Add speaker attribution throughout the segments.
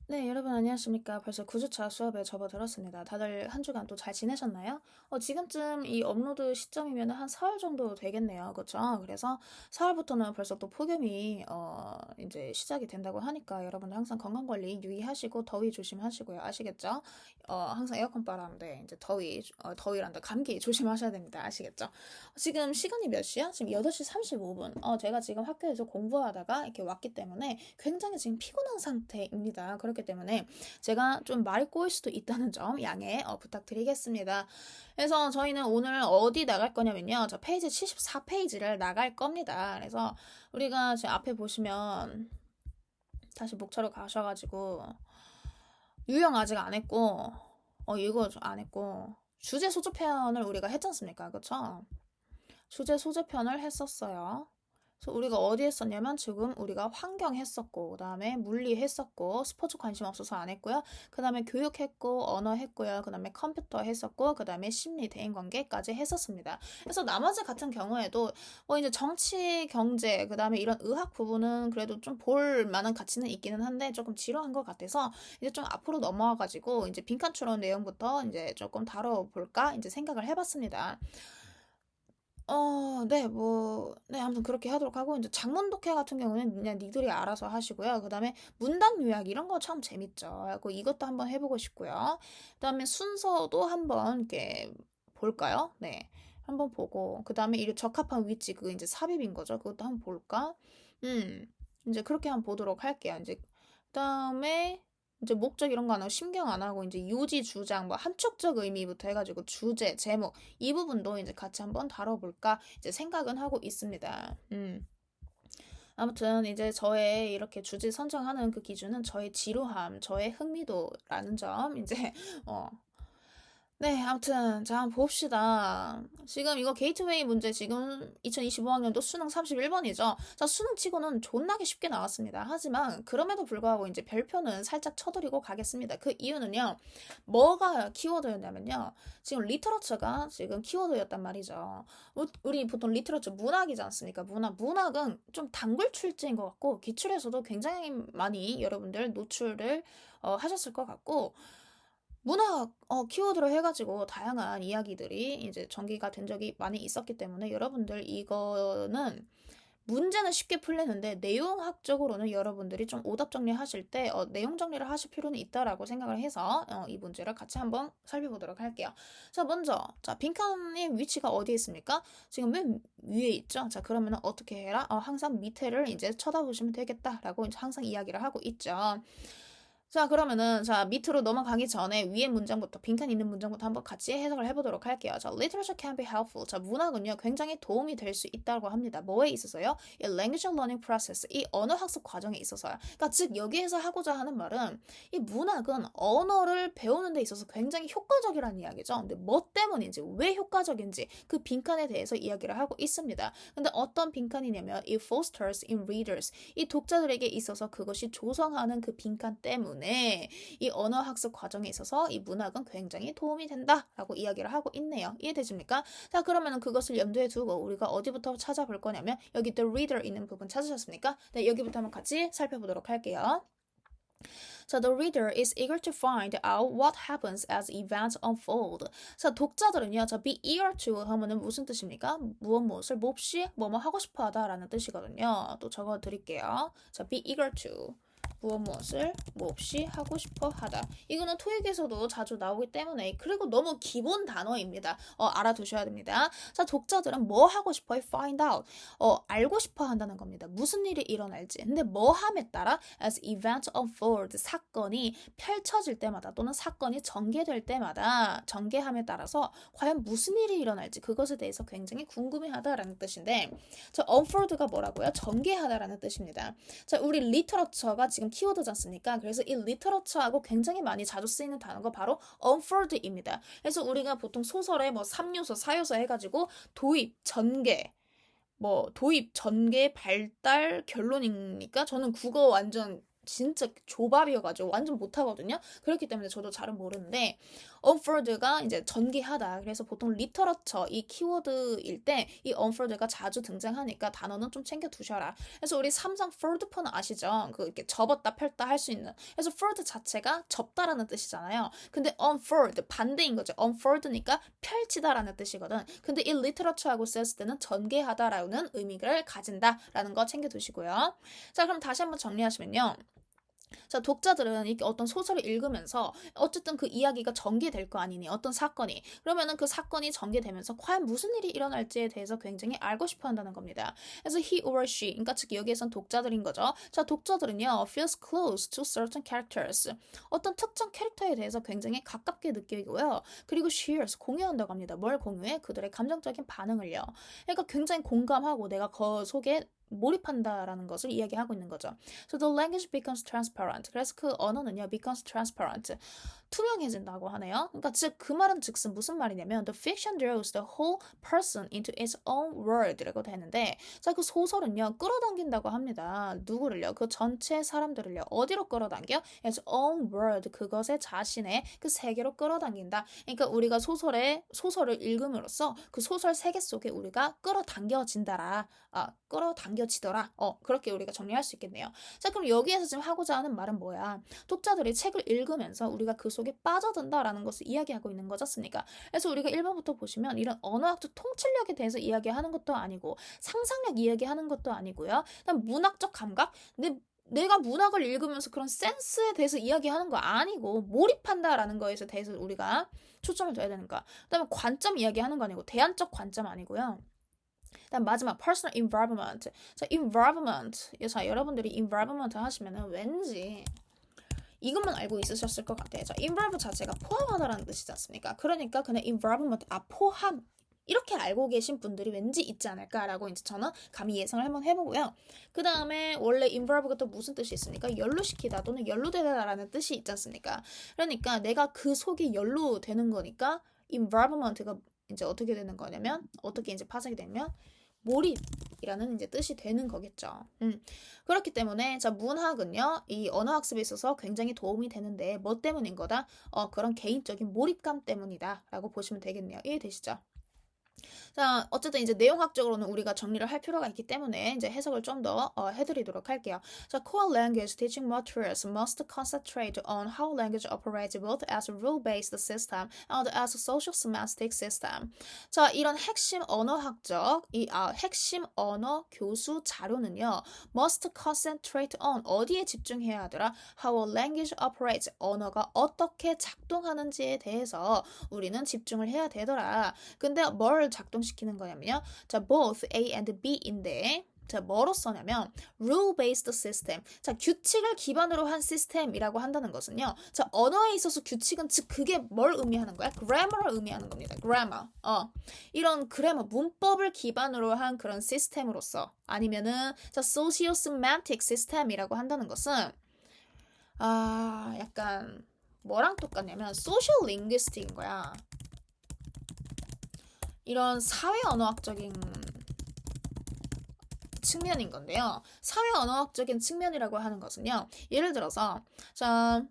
Speaker 1: 네, 여러분 안녕하십니까. 벌써 9주차 수업에 접어들었습니다. 다들 한 주간 또 잘 지내셨나요? 지금쯤 이 업로드 시점이면 한 4월 정도 되겠네요. 그렇죠? 그래서 4월부터는 벌써 또 폭염이 이제 시작이 된다고 하니까 여러분들 항상 건강관리 유의하시고 더위 조심하시고요. 아시겠죠? 항상 에어컨 바람에 이제 더위란다 감기 조심하셔야 됩니다. 아시겠죠? 지금 시간이 몇 시야? 지금 8시 35분. 제가 지금 학교에서 공부하다가 이렇게 왔기 때문에 굉장히 지금 피곤한 상태입니다. 그렇기 때문에 제가 좀 말이 꼬일 수도 있다는 점 양해 부탁드리겠습니다. 그래서 저희는 오늘 어디 나갈 거냐면요. 저 페이지 74페이지를 나갈 겁니다. 그래서 우리가 지금 앞에 보시면 다시 목차로 가셔가지고 유형 아직 안 했고 이거 안 했고 주제 소조편을 우리가 했지 않습니까? 그쵸? 주제 소재편을 했었어요. 그래서 우리가 어디 했었냐면 지금 우리가 환경 했었고 그다음에 물리 했었고 스포츠 관심 없어서 안 했고요. 그다음에 교육 했고 언어 했고요. 그다음에 컴퓨터 했었고 그다음에 심리 대인관계까지 했었습니다. 그래서 나머지 같은 경우에도 뭐 이제 정치, 경제 그다음에 이런 의학 부분은 그래도 좀 볼 만한 가치는 있기는 한데 조금 지루한 것 같아서 이제 좀 앞으로 넘어와 가지고 이제 빈칸 추론 내용부터 이제 조금 다뤄볼까 이제 생각을 해봤습니다. 네, 아무튼 그렇게 하도록 하고, 이제 장문 독해 같은 경우는 그냥 니들이 알아서 하시고요. 그 다음에 문단 요약 이런 거 참 재밌죠. 그 이것도 한번 해보고 싶고요. 그 다음에 순서도 한번 이렇게 볼까요? 네. 한번 보고, 그 다음에 이 적합한 위치, 그거 이제 삽입인 거죠. 그것도 한번 볼까? 음, 이제 그렇게 한번 보도록 할게요. 이제, 그 다음에, 이제 목적 이런 거 안 하고 신경 안 하고 이제 요지 주장 뭐 함축적 의미부터 해가지고 주제 제목 이 부분도 이제 같이 한번 다뤄볼까 이제 생각은 하고 있습니다. 아무튼 이제 저의 이렇게 주제 선정하는 그 기준은 저의 지루함, 저의 흥미도라는 점 이제 어 네, 아무튼 자 한번 봅시다. 지금 이거 게이트웨이 문제 지금 2025학년도 수능 31번이죠. 자, 수능 치고는 존나게 쉽게 나왔습니다. 하지만 그럼에도 불구하고 이제 별표는 살짝 쳐드리고 가겠습니다. 그 이유는요. 뭐가 키워드였냐면요. 지금 리터러처가 지금 키워드였단 말이죠. 우리 보통 리터러처 문학이지 않습니까? 문학은 좀 단골 출제인 것 같고 기출에서도 굉장히 많이 여러분들 노출을 하셨을 것 같고 문학 키워드로 해가지고 다양한 이야기들이 이제 전개가 된 적이 많이 있었기 때문에 여러분들 이거는 문제는 쉽게 풀리는데 내용학적으로는 여러분들이 좀 오답 정리하실 때 내용 정리를 하실 필요는 있다라고 생각을 해서 이 문제를 같이 한번 살펴보도록 할게요. 자, 먼저 자 빈칸의 위치가 어디에 있습니까? 지금 맨 위에 있죠. 자, 그러면 어떻게 해라? 항상 밑에를 이제 쳐다보시면 되겠다라고 이제 항상 이야기를 하고 있죠. 자, 그러면은, 자, 밑으로 넘어가기 전에 위에 문장부터, 빈칸 있는 문장부터 한번 같이 해석을 해보도록 할게요. 자, literature can be helpful. 자, 문학은요, 굉장히 도움이 될 수 있다고 합니다. 뭐에 있어서요? 이 language learning process, 이 언어 학습 과정에 있어서요. 그러니까 즉, 여기에서 하고자 하는 말은, 이 문학은 언어를 배우는 데 있어서 굉장히 효과적이라는 이야기죠. 근데 뭐 때문인지, 왜 효과적인지, 그 빈칸에 대해서 이야기를 하고 있습니다. 근데 어떤 빈칸이냐면, it fosters in readers. 이 독자들에게 있어서 그것이 조성하는 그 빈칸 때문에 이 언어 학습 과정에 있어서 이 문학은 굉장히 도움이 된다라고 이야기를 하고 있네요. 이해되십니까? 자, 그러면 그것을 염두에 두고 우리가 어디부터 찾아볼 거냐면 여기 the reader 있는 부분 찾으셨습니까? 네, 여기부터 한번 같이 살펴보도록 할게요. 자, the reader is eager to find out what happens as events unfold. 자, 독자들은요, 자, be eager to 하면은 무슨 뜻입니까? 무엇을 몹시 뭐뭐 하고 싶어 하다라는 뜻이거든요. 또 적어 드릴게요. 자, be eager to. 무엇을 몹시 하고 싶어 하다. 이거는 토익에서도 자주 나오기 때문에 그리고 너무 기본 단어입니다. 알아두셔야 됩니다. 자, 독자들은 뭐 하고 싶어요? find out. 알고 싶어 한다는 겁니다. 무슨 일이 일어날지. 근데 뭐 함에 따라 as event unfold 사건이 펼쳐질 때마다 또는 사건이 전개될 때마다 전개함에 따라서 과연 무슨 일이 일어날지 그것에 대해서 굉장히 궁금해하다라는 뜻인데 저 unfold가 뭐라고요? 전개하다라는 뜻입니다. 자, 우리 리터러처가 지금 키워드지 않습니까? 그래서 이 리터러처하고 굉장히 많이 자주 쓰이는 단어가 바로 unfold입니다. 그래서 우리가 보통 소설에 뭐 3요소, 4요소 해가지고 도입, 전개, 도입, 전개, 발달, 결론이니까 저는 국어 완전 진짜 조밥이어가지고 완전 못하거든요. 그렇기 때문에 저도 잘은 모르는데 unfold가 이제 전개하다. 그래서 보통 리터러처 이 키워드일 때 이 unfold가 자주 등장하니까 단어는 좀 챙겨 두셔라. 그래서 우리 삼성 fold 폰 아시죠? 그 이렇게 접었다 펼다 할 수 있는. 그래서 fold 자체가 접다라는 뜻이잖아요. 근데 unfold 반대인 거죠. unfold니까 펼치다라는 뜻이거든. 근데 이 literature하고 썼을 때는 전개하다라는 의미를 가진다라는 거 챙겨 두시고요. 자, 그럼 다시 한번 정리하시면요. 자, 독자들은 이렇게 어떤 소설을 읽으면서 어쨌든 그 이야기가 전개될 거 아니니, 어떤 사건이. 그러면은 그 사건이 전개되면서 과연 무슨 일이 일어날지에 대해서 굉장히 알고 싶어 한다는 겁니다. 그래서 he or she, 그러니까 즉 여기에선 독자들인 거죠. 자, 독자들은요, feels close to certain characters. 어떤 특정 캐릭터에 대해서 굉장히 가깝게 느끼고요. 그리고 shares, 공유한다고 합니다. 뭘 공유해? 그들의 감정적인 반응을요. 그러니까 굉장히 공감하고 내가 그 속에 몰입한다라는 것을 이야기하고 있는 거죠. So the language becomes transparent. 그래서 그 언어는요, becomes transparent. 투명해진다고 하네요. 그러니까 즉 그 말은 즉슨 무슨 말이냐면 the fiction draws the whole person into its own world라고 되는데 자, 그 소설은요, 끌어당긴다고 합니다. 누구를요? 그 전체 사람들을요. 어디로 끌어당겨? its own world. 그것의 자신의 그 세계로 끌어당긴다. 그러니까 우리가 소설을 읽음으로써 그 소설 세계 속에 우리가 끌어당겨진다라. 끌어당겨지더라. 그렇게 우리가 정리할 수 있겠네요. 자, 그럼 여기에서 지금 하고자 하는 말은 뭐야? 독자들이 책을 읽으면서 우리가 그 속에 빠져든다라는 것을 이야기하고 있는 거잖습니까? 그래서 우리가 1번부터 보시면 이런 언어학적 통찰력에 대해서 이야기하는 것도 아니고 상상력 이야기하는 것도 아니고요. 그다음 문학적 감각? 내가 문학을 읽으면서 그런 센스에 대해서 이야기하는 거 아니고 몰입한다라는 거에 대해서 우리가 초점을 둬야 되는 거야. 그다음에 관점 이야기하는 거 아니고 대안적 관점 아니고요. 다음 마지막 personal environment. 자, environment. 자, 여러분들이 environment 하시면은 왠지 이것만 알고 있으셨을 것 같아요. 자, involve 자체가 포함하다라는 뜻이지 않습니까? 그러니까 그냥 environment, 포함. 이렇게 알고 계신 분들이 왠지 있지 않을까라고 이제 저는 감히 예상을 한번 해보고요. 그 다음에 원래 involve가 또 무슨 뜻이 있습니까? 연루시키다 또는 연루되다라는 뜻이 있지 않습니까? 그러니까 내가 그 속에 연루되는 거니까 involvement가 이제 어떻게 되는 거냐면 어떻게 이제 파생이 되면 몰입이라는 이제 뜻이 되는 거겠죠. 그렇기 때문에 자, 문학은요, 이 언어학습에 있어서 굉장히 도움이 되는데 뭐 때문인 거다? 그런 개인적인 몰입감 때문이다라고 보시면 되겠네요. 이해되시죠? 자, 어쨌든 이제 내용학적으로는 우리가 정리를 할 필요가 있기 때문에 이제 해석을 좀 더 해드리도록 할게요. 자, core language teaching materials must concentrate on how language operates both as a rule-based system and as a social semantic system. 자, 이런 핵심 핵심 언어 교수 자료는요, must concentrate on 어디에 집중해야 하더라? How a language operates 언어가 어떻게 작동하는지에 대해서 우리는 집중을 해야 되더라. 근데 뭘 작동시키는 거냐면요. 자, both A and B인데 자, 뭐로 써냐면 rule-based system. 자, 규칙을 기반으로 한 시스템이라고 한다는 것은요. 자, 언어에 있어서 규칙은 즉 그게 뭘 의미하는 거야? grammar를 의미하는 겁니다. grammar. 이런 그래머 문법을 기반으로 한 그런 시스템으로서 아니면은 자, socio-semantic system이라고 한다는 것은 약간 뭐랑 똑같냐면 social linguistic인 거야. 이런 사회 언어학적인 측면인 건데요. 사회 언어학적인 측면이라고 하는 것은요. 예를 들어서 자,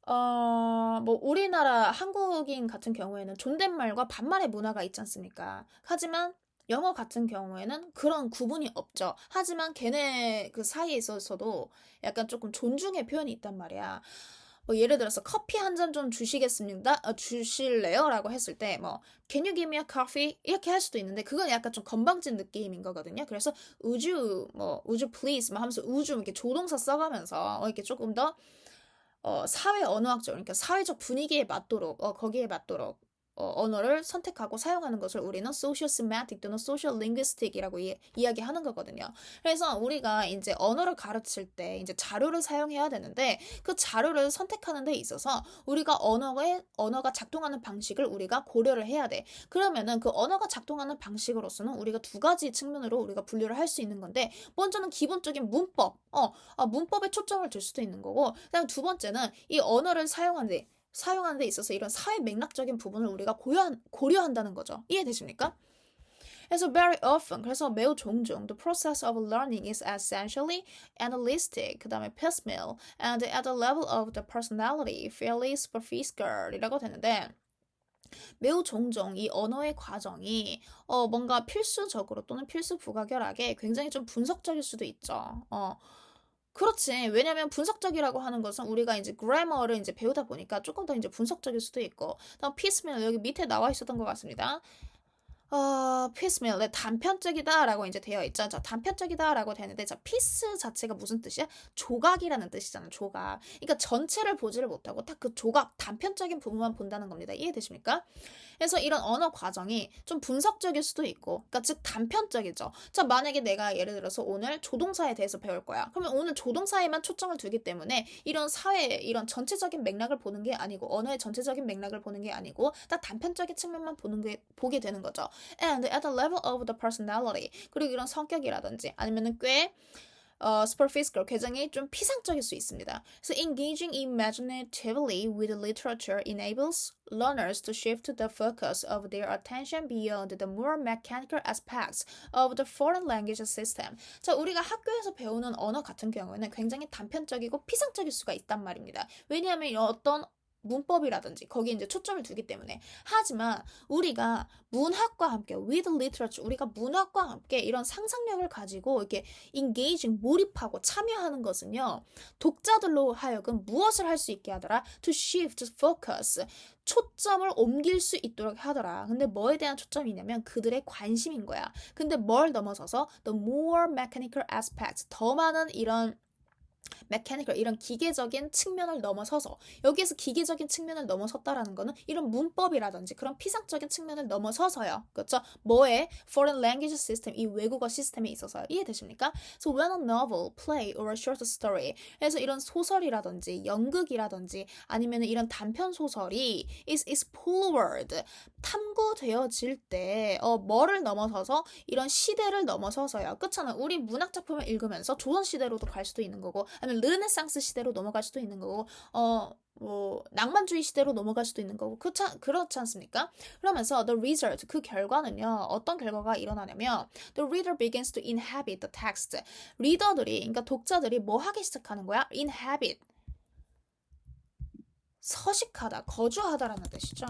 Speaker 1: 뭐 우리나라 한국인 같은 경우에는 존댓말과 반말의 문화가 있지 않습니까? 하지만 영어 같은 경우에는 그런 구분이 없죠. 하지만 걔네 그 사이에 있어서도 약간 조금 존중의 표현이 있단 말이야. 뭐 예를 들어서 커피 한 잔 좀 주시겠습니다. 주실래요? 라고 했을 때 뭐 Can you give me a coffee? 이렇게 할 수도 있는데 그건 약간 좀 건방진 느낌인 거거든요. 그래서 would you please 막 하면서 이렇게 조동사 써가면서 이렇게 조금 더 사회 언어학적 그러니까 사회적 분위기에 맞도록 거기에 맞도록 언어를 선택하고 사용하는 것을 우리는 social semantic 또는 social linguistic이라고 이야기하는 거거든요. 그래서 우리가 이제 언어를 가르칠 때 이제 자료를 사용해야 되는데 그 자료를 선택하는 데 있어서 우리가 언어가 작동하는 방식을 우리가 고려를 해야 돼. 그러면은 그 언어가 작동하는 방식으로서는 우리가 두 가지 측면으로 우리가 분류를 할 수 있는 건데 먼저는 기본적인 문법, 문법에 초점을 둘 수도 있는 거고, 그다음 두 번째는 이 언어를 사용하는 데 있어서 이런 사회 맥락적인 부분을 우리가 고려한다는 거죠. 이해되십니까? 그래서 very often, 그래서 매우 종종 the process of learning is essentially analytic, 그 다음에 piecemeal, and at the level of the personality, fairly superficial 이라고 되는데 매우 종종 이 언어의 과정이 뭔가 필수적으로 또는 필수 부가결하게 굉장히 좀 분석적일 수도 있죠. 그렇지. 왜냐면 분석적이라고 하는 것은 우리가 이제 그래머를 이제 배우다 보니까 조금 더 이제 분석적일 수도 있고, 다음 피스밀 여기 밑에 나와 있었던 것 같습니다. piecemeal, 네, 단편적이다라고 이제 되어 있죠. 자, 단편적이다라고 되는데, 자, piece 자체가 무슨 뜻이야? 조각이라는 뜻이잖아, 조각. 그러니까 전체를 보지를 못하고 딱 그 조각, 단편적인 부분만 본다는 겁니다. 이해되십니까? 그래서 이런 언어 과정이 좀 분석적일 수도 있고, 그러니까 즉 단편적이죠. 자, 만약에 내가 예를 들어서 오늘 조동사에 대해서 배울 거야. 그러면 오늘 조동사에만 초점을 두기 때문에 이런 사회의 이런 전체적인 맥락을 보는 게 아니고, 언어의 전체적인 맥락을 보는 게 아니고, 딱 단편적인 측면만 보게 되는 거죠. And at the level of the personality, 그리고 이런 성격이라든지 아니면은 꽤 superficial, 굉장히 좀 피상적일 수 있습니다. So engaging imaginatively with literature enables learners to shift the focus of their attention beyond the more mechanical aspects of the foreign language system. 자, 우리가 학교에서 배우는 언어 같은 경우에는 굉장히 단편적이고 피상적일 수가 있단 말입니다. 왜냐하면 어떤 문법이라든지 거기에 이제 초점을 두기 때문에. 하지만 우리가 문학과 함께 with literature, 우리가 문학과 함께 이런 상상력을 가지고 이렇게 engaging, 몰입하고 참여하는 것은요, 독자들로 하여금 무엇을 할 수 있게 하더라? to shift focus, 초점을 옮길 수 있도록 하더라. 근데 뭐에 대한 초점이냐면 그들의 관심인 거야. 근데 뭘 넘어서서 the more mechanical aspects, 더 많은 이런 메카니컬, 이런 기계적인 측면을 넘어서서, 여기에서 기계적인 측면을 넘어섰다라는 거는 이런 문법이라든지 그런 피상적인 측면을 넘어서서요. 그렇죠? 뭐에? Foreign language system, 이 외국어 시스템에 있어서요. 이해되십니까? So when a novel, play or a short story, 그래서 이런 소설이라든지 연극이라든지 아니면 이런 단편 소설이 is explored, 탐구되어질 때 뭐를 넘어서서 이런 시대를 넘어서서요. 그렇잖아. 우리 문학 작품을 읽으면서 조선 시대로도 갈 수도 있는 거고, 아니면 르네상스 시대로 넘어갈 수도 있는 거고, 뭐 낭만주의 시대로 넘어갈 수도 있는 거고, 그렇지 않습니까? 그러면서 the result, 그 결과는요, 어떤 결과가 일어나냐면 the reader begins to inhabit the text. 리더들이, 그러니까 독자들이 뭐 하기 시작하는 거야? inhabit, 서식하다, 거주하다라는 뜻이죠.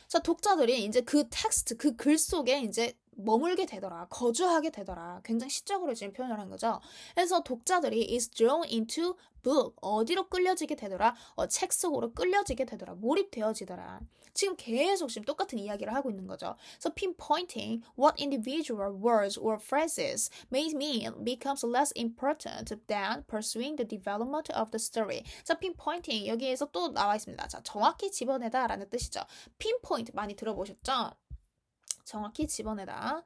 Speaker 1: 자, 독자들이 이제 그 텍스트, 그 글 속에 이제 머물게 되더라, 거주하게 되더라. 굉장히 시적으로 지금 표현을 한 거죠. 그래서 독자들이 is drawn into book, 어디로 끌려지게 되더라? 책 속으로 끌려지게 되더라. 몰입되어지더라. 지금 계속 지금 똑같은 이야기를 하고 있는 거죠. So pinpointing what individual words or phrases may mean becomes less important than pursuing the development of the story. 자, pinpointing 여기에서 또 나와 있습니다. 자, 정확히 집어내다라는 뜻이죠. pinpoint 많이 들어보셨죠? 정확히 집어내다.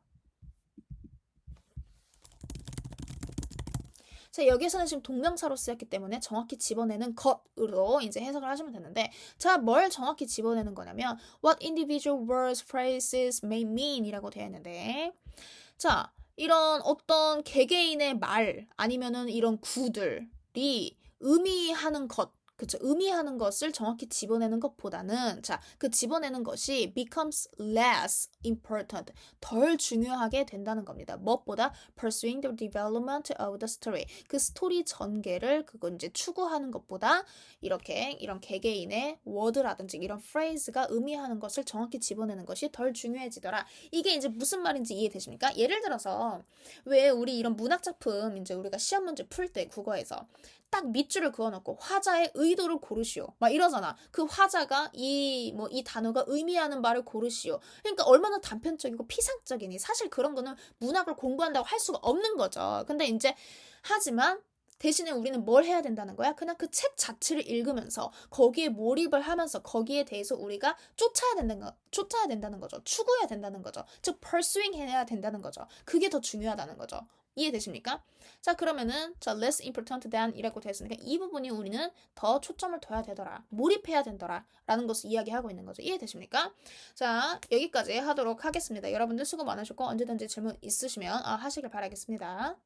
Speaker 1: 자, 여기에서는 지금 동명사로 쓰였기 때문에 정확히 집어내는 것으로 이제 해석을 하시면 되는데, 자, 뭘 정확히 집어내는 거냐면 what individual words, phrases may mean 이라고 되어 있는데, 자, 이런 어떤 개개인의 말 아니면은 이런 구들이 의미하는 것, 그쵸, 의미하는 것을 정확히 집어내는 것보다는, 자, 그 집어내는 것이 becomes less important, 덜 중요하게 된다는 겁니다. 무엇보다 pursuing the development of the story, 그 스토리 전개를 그건 이제 추구하는 것보다 이렇게 이런 개개인의 워드라든지 이런 phrase가 의미하는 것을 정확히 집어내는 것이 덜 중요해지더라. 이게 이제 무슨 말인지 이해되십니까? 예를 들어서 왜 우리 이런 문학 작품 이제 우리가 시험 문제 풀 때 국어에서 딱 밑줄을 그어놓고 화자의 의도를 고르시오, 막 이러잖아. 그 화자가 이 단어가 의미하는 말을 고르시오. 그러니까 얼마나 단편적이고 피상적이니. 사실 그런 거는 문학을 공부한다고 할 수가 없는 거죠. 근데 이제 하지만 대신에 우리는 뭘 해야 된다는 거야? 그냥 그 책 자체를 읽으면서 거기에 몰입을 하면서 거기에 대해서 우리가 쫓아야 된다는 거죠. 추구해야 된다는 거죠. 즉 pursuing 해야 된다는 거죠. 그게 더 중요하다는 거죠. 이해되십니까? 자, 그러면은 자, less important than 이라고 되어 있으니까 이 부분이 우리는 더 초점을 둬야 되더라, 몰입해야 된더라 라는 것을 이야기하고 있는 거죠. 이해되십니까? 자, 여기까지 하도록 하겠습니다. 여러분들 수고 많으셨고 언제든지 질문 있으시면 하시길 바라겠습니다.